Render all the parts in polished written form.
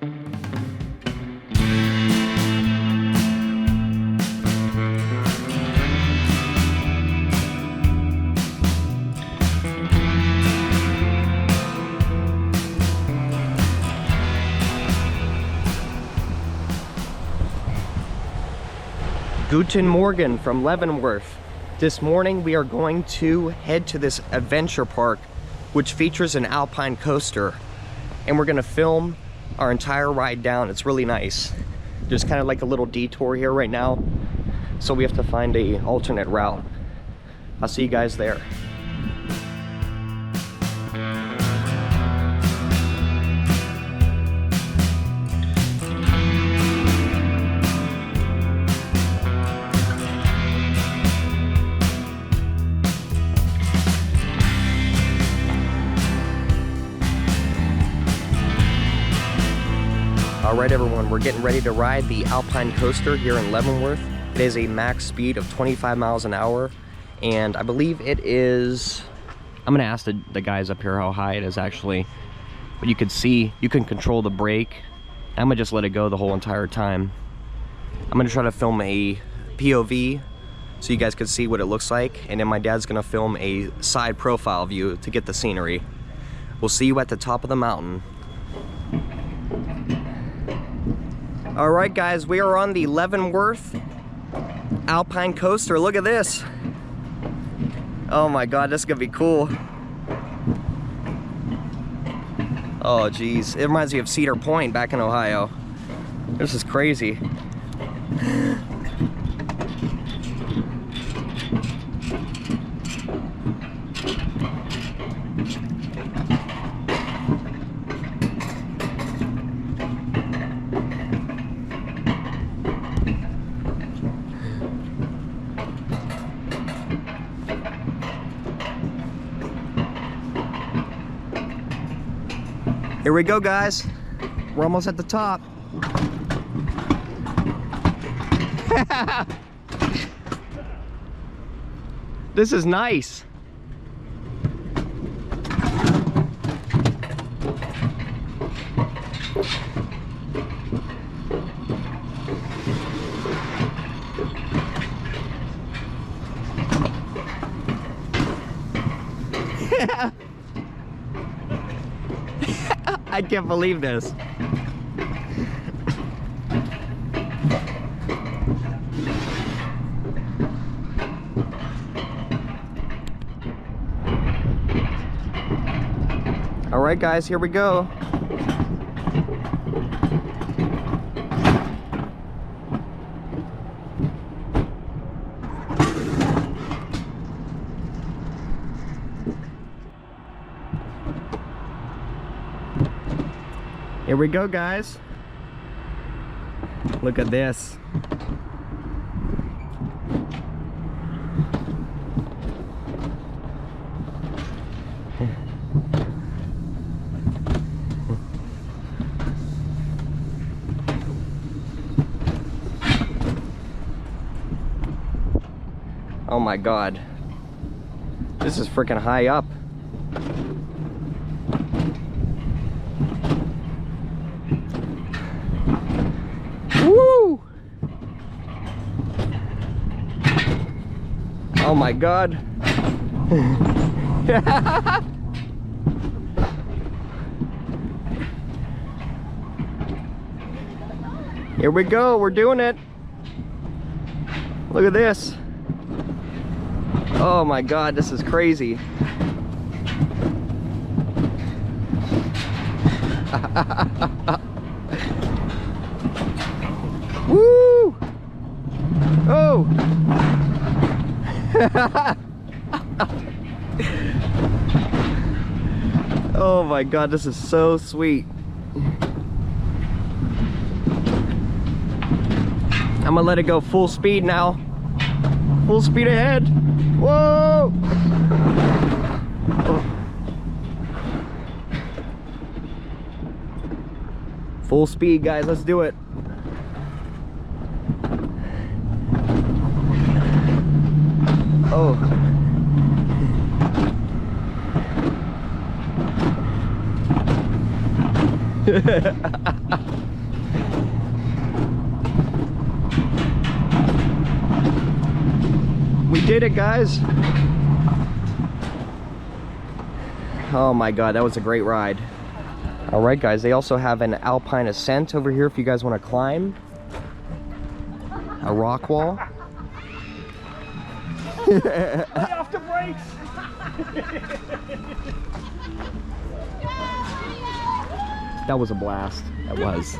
Guten Morgen from Leavenworth. This morning we are going to head to this adventure park which features an Alpine coaster, and we're gonna film our entire ride down. It's really nice. There's kind of like a little detour here right now, so we have to find a alternate route. I'll see you guys there. Alright everyone, we're getting ready to ride the Alpine Coaster here in Leavenworth. It is a max speed of 25 miles an hour, and I believe it is... I'm gonna ask the guys up here how high it is actually, but you can see, you can control the brake. I'm gonna just let it go the whole entire time. I'm gonna try to film a POV so you guys can see what it looks like, and then my dad's gonna film a side profile view to get the scenery. We'll see you at the top of the mountain. Alright guys, we are on the Leavenworth Alpine Coaster. Look at this. Oh my god, this is gonna be cool. Oh geez, it reminds me of Cedar Point back in Ohio. This is crazy. Here we go, guys. We're almost at the top. This is nice. I can't believe this. All right, guys, here we go. Here we go, guys. Look at this. Oh my god. This is freaking high up. Woo! Oh my god. Here we go, we're doing it. Look at this. Oh my god, this is crazy. Woo! Oh! Oh my god, this is so sweet. I'm gonna let it go full speed now. Full speed ahead. Whoa! Oh. Full speed, guys, let's do it. Oh. did it, guys. Oh my god, that was a great ride. All right, guys, they also have an Alpine Ascent over here if you guys want to climb. A rock wall. Off the brakes. That was a blast. That was.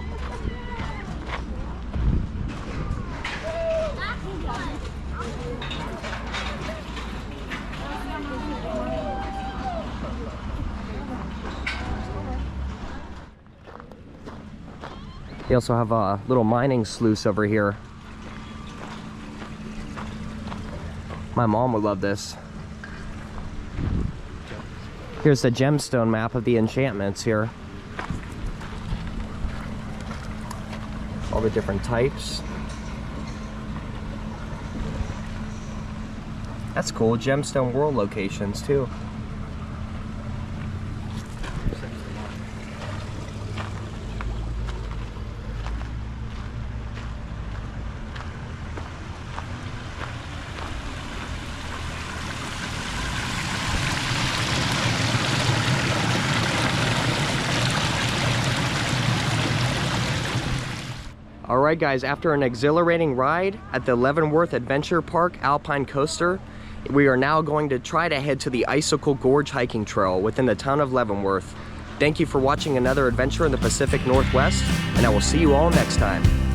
They also have a little mining sluice over here. My mom would love this. Here's the gemstone map of the enchantments here. All the different types. That's cool. Gemstone world locations too. Alright guys, after an exhilarating ride at the Leavenworth Adventure Park Alpine Coaster, we are now going to try to head to the Icicle Gorge hiking trail within the town of Leavenworth. Thank you for watching another adventure in the Pacific Northwest, and I will see you all next time.